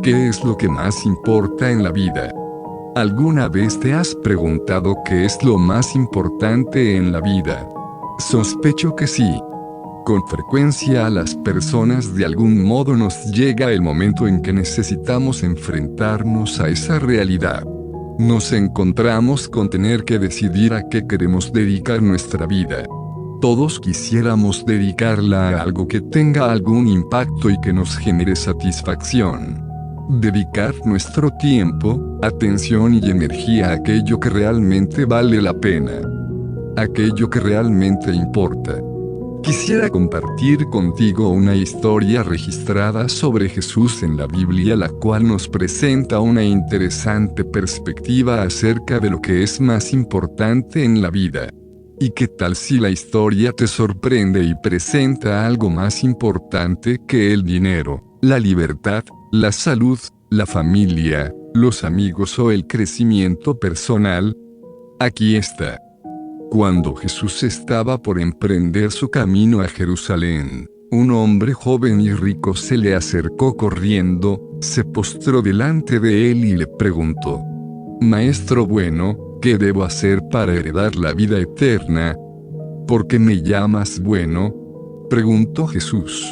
¿Qué es lo que más importa en la vida? ¿Alguna vez te has preguntado qué es lo más importante en la vida? Sospecho que sí. Con frecuencia a las personas de algún modo nos llega el momento en que necesitamos enfrentarnos a esa realidad. Nos encontramos con tener que decidir a qué queremos dedicar nuestra vida. Todos quisiéramos dedicarla a algo que tenga algún impacto y que nos genere satisfacción. Dedicar nuestro tiempo, atención y energía a aquello que realmente vale la pena. Aquello que realmente importa. Quisiera compartir contigo una historia registrada sobre Jesús en la Biblia, la cual nos presenta una interesante perspectiva acerca de lo que es más importante en la vida. ¿Y qué tal si la historia te sorprende y presenta algo más importante que el dinero, la libertad, la salud, la familia, los amigos o el crecimiento personal? Aquí está. Cuando Jesús estaba por emprender su camino a Jerusalén, un hombre joven y rico se le acercó corriendo, se postró delante de él y le preguntó: «Maestro bueno, ¿qué debo hacer para heredar la vida eterna?» «¿Por qué me llamas bueno?», preguntó Jesús.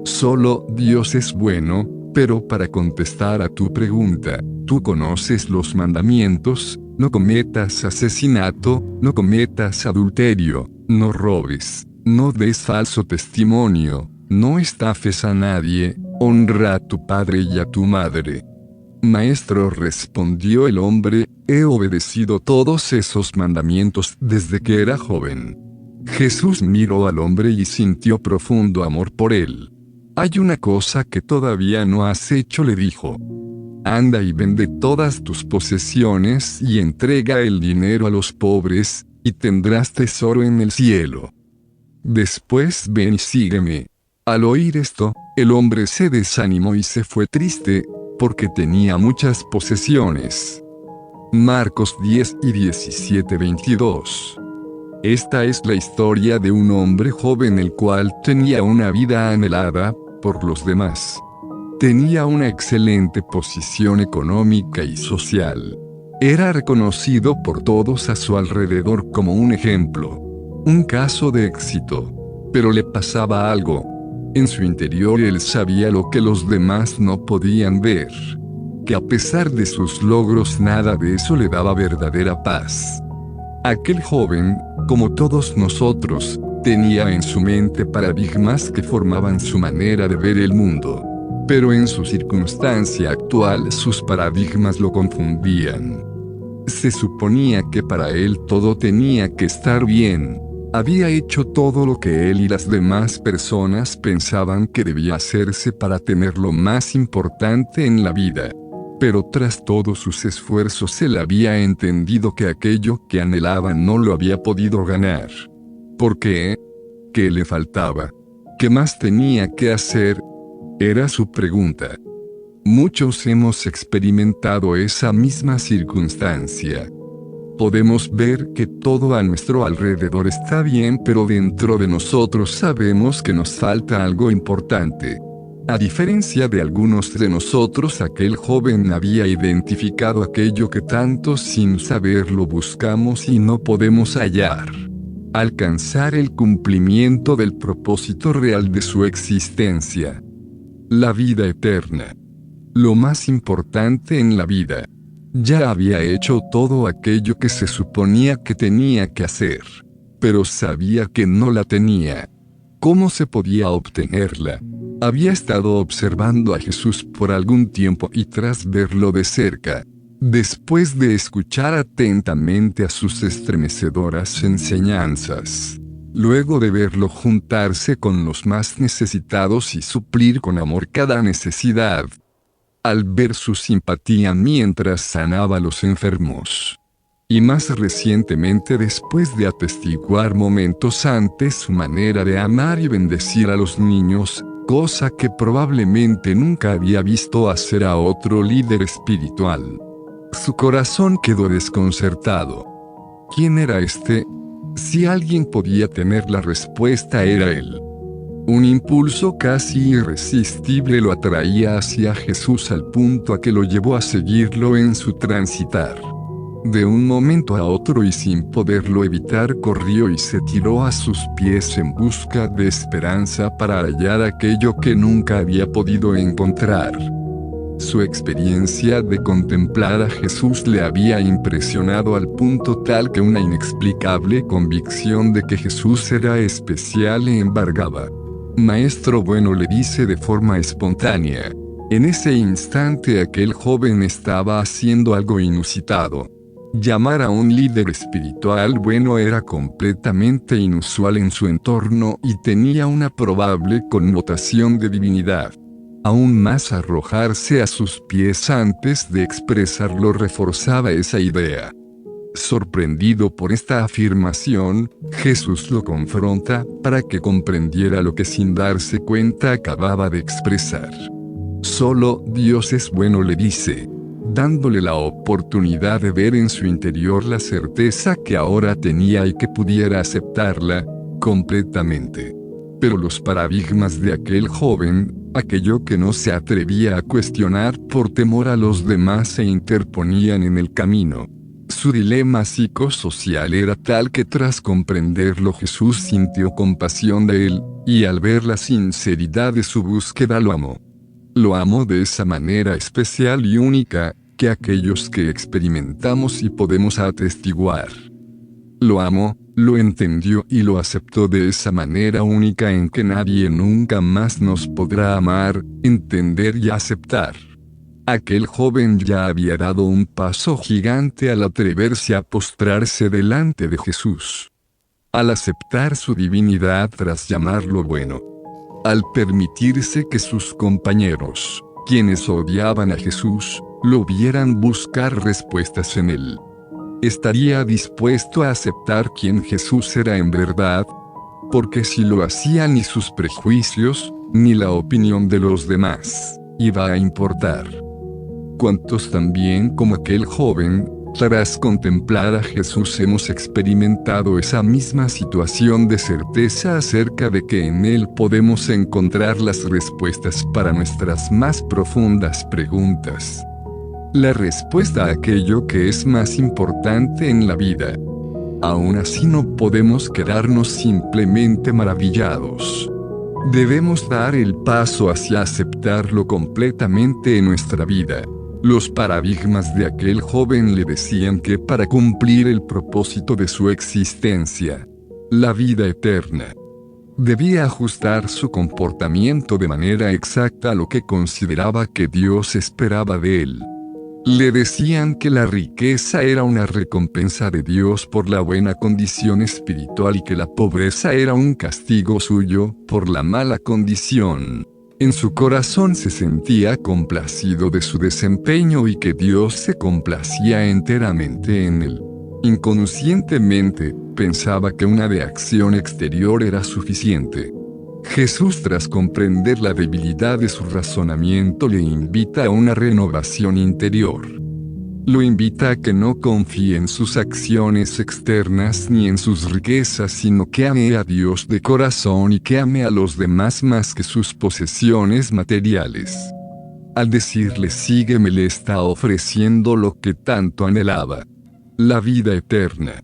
«Solo Dios es bueno, pero para contestar a tu pregunta, tú conoces los mandamientos: no cometas asesinato, no cometas adulterio, no robes, no des falso testimonio, no estafes a nadie, honra a tu padre y a tu madre». «Maestro», respondió el hombre, «he obedecido todos esos mandamientos desde que era joven». Jesús miró al hombre y sintió profundo amor por él. «Hay una cosa que todavía no has hecho», le dijo. «Anda y vende todas tus posesiones y entrega el dinero a los pobres, y tendrás tesoro en el cielo. Después ven y sígueme». Al oír esto, el hombre se desanimó y se fue triste, porque tenía muchas posesiones. Marcos 10 y 17-22. Esta es la historia de un hombre joven el cual tenía una vida anhelada por los demás. Tenía una excelente posición económica y social. Era reconocido por todos a su alrededor como un ejemplo, un caso de éxito. Pero le pasaba algo. En su interior él sabía lo que los demás no podían ver. Que a pesar de sus logros nada de eso le daba verdadera paz. Aquel joven, como todos nosotros, tenía en su mente paradigmas que formaban su manera de ver el mundo. Pero en su circunstancia actual sus paradigmas lo confundían. Se suponía que para él todo tenía que estar bien. Había hecho todo lo que él y las demás personas pensaban que debía hacerse para tener lo más importante en la vida. Pero tras todos sus esfuerzos él había entendido que aquello que anhelaba no lo había podido ganar. ¿Por qué? ¿Qué le faltaba? ¿Qué más tenía que hacer? Era su pregunta. Muchos hemos experimentado esa misma circunstancia. Podemos ver que todo a nuestro alrededor está bien, pero dentro de nosotros sabemos que nos falta algo importante. A diferencia de algunos de nosotros, aquel joven había identificado aquello que tanto sin saberlo buscamos y no podemos hallar. Alcanzar el cumplimiento del propósito real de su existencia. La vida eterna. Lo más importante en la vida. Ya había hecho todo aquello que se suponía que tenía que hacer. Pero sabía que no la tenía. ¿Cómo se podía obtenerla? Había estado observando a Jesús por algún tiempo y tras verlo de cerca, después de escuchar atentamente a sus estremecedoras enseñanzas, luego de verlo juntarse con los más necesitados y suplir con amor cada necesidad, al ver su simpatía mientras sanaba a los enfermos, y más recientemente después de atestiguar momentos antes su manera de amar y bendecir a los niños, cosa que probablemente nunca había visto hacer a otro líder espiritual. Su corazón quedó desconcertado. ¿Quién era este? Si alguien podía tener la respuesta, era él. Un impulso casi irresistible lo atraía hacia Jesús al punto a que lo llevó a seguirlo en su transitar. De un momento a otro y sin poderlo evitar corrió y se tiró a sus pies en busca de esperanza para hallar aquello que nunca había podido encontrar. Su experiencia de contemplar a Jesús le había impresionado al punto tal que una inexplicable convicción de que Jesús era especial le embargaba. Maestro bueno, le dice de forma espontánea. En ese instante aquel joven estaba haciendo algo inusitado. Llamar a un líder espiritual bueno era completamente inusual en su entorno y tenía una probable connotación de divinidad. Aún más, arrojarse a sus pies antes de expresarlo reforzaba esa idea. Sorprendido por esta afirmación, Jesús lo confronta para que comprendiera lo que sin darse cuenta acababa de expresar. Solo Dios es bueno, le dice, dándole la oportunidad de ver en su interior la certeza que ahora tenía y que pudiera aceptarla completamente. Pero los paradigmas de aquel joven, aquello que no se atrevía a cuestionar por temor a los demás, se interponían en el camino. Su dilema psicosocial era tal que tras comprenderlo Jesús sintió compasión de él, y al ver la sinceridad de su búsqueda lo amó. Lo amó de esa manera especial y única, que aquellos que experimentamos y podemos atestiguar. Lo amó, lo entendió y lo aceptó de esa manera única en que nadie nunca más nos podrá amar, entender y aceptar. Aquel joven ya había dado un paso gigante al atreverse a postrarse delante de Jesús. Al aceptar su divinidad tras llamarlo bueno. Al permitirse que sus compañeros, quienes odiaban a Jesús, lo vieran buscar respuestas en él. ¿Estaría dispuesto a aceptar quién Jesús era en verdad? Porque si lo hacía, ni sus prejuicios, ni la opinión de los demás iba a importar. ¿Cuántos también como aquel joven, tras contemplar a Jesús, hemos experimentado esa misma situación de certeza acerca de que en Él podemos encontrar las respuestas para nuestras más profundas preguntas? La respuesta a aquello que es más importante en la vida. Aún así no podemos quedarnos simplemente maravillados. Debemos dar el paso hacia aceptarlo completamente en nuestra vida. Los paradigmas de aquel joven le decían que para cumplir el propósito de su existencia, la vida eterna, debía ajustar su comportamiento de manera exacta a lo que consideraba que Dios esperaba de él. Le decían que la riqueza era una recompensa de Dios por la buena condición espiritual y que la pobreza era un castigo suyo por la mala condición. En su corazón se sentía complacido de su desempeño y que Dios se complacía enteramente en él. Inconscientemente, pensaba que una reacción exterior era suficiente. Jesús, tras comprender la debilidad de su razonamiento, le invita a una renovación interior. Lo invita a que no confíe en sus acciones externas ni en sus riquezas, sino que ame a Dios de corazón y que ame a los demás más que sus posesiones materiales. Al decirle sígueme, le está ofreciendo lo que tanto anhelaba: la vida eterna.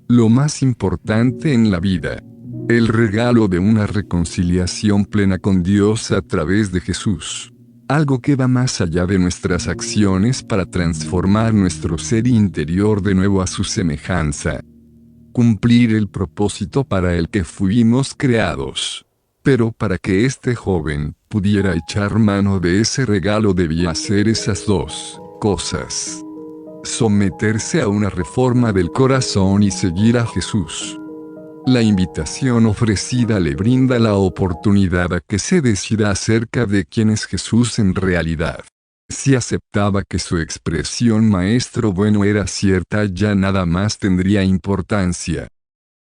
Lo más importante en la vida. El regalo de una reconciliación plena con Dios a través de Jesús. Algo que va más allá de nuestras acciones para transformar nuestro ser interior de nuevo a su semejanza. Cumplir el propósito para el que fuimos creados. Pero para que este joven pudiera echar mano de ese regalo debía hacer esas dos cosas. Someterse a una reforma del corazón y seguir a Jesús. La invitación ofrecida le brinda la oportunidad a que se decida acerca de quién es Jesús en realidad. Si aceptaba que su expresión maestro bueno era cierta, ya nada más tendría importancia.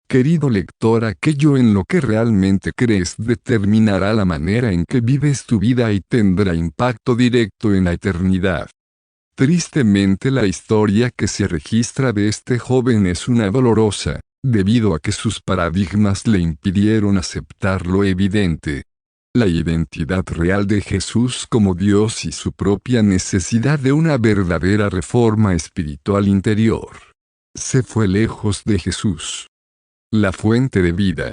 Querido lector, aquello en lo que realmente crees determinará la manera en que vives tu vida y tendrá impacto directo en la eternidad. Tristemente, la historia que se registra de este joven es una dolorosa, debido a que sus paradigmas le impidieron aceptar lo evidente. La identidad real de Jesús como Dios y su propia necesidad de una verdadera reforma espiritual interior. Se fue lejos de Jesús, la fuente de vida.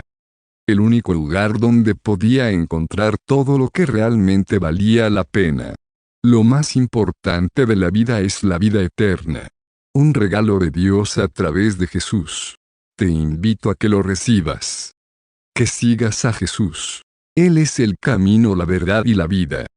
El único lugar donde podía encontrar todo lo que realmente valía la pena. Lo más importante de la vida es la vida eterna. Un regalo de Dios a través de Jesús. Te invito a que lo recibas. Que sigas a Jesús. Él es el camino, la verdad y la vida.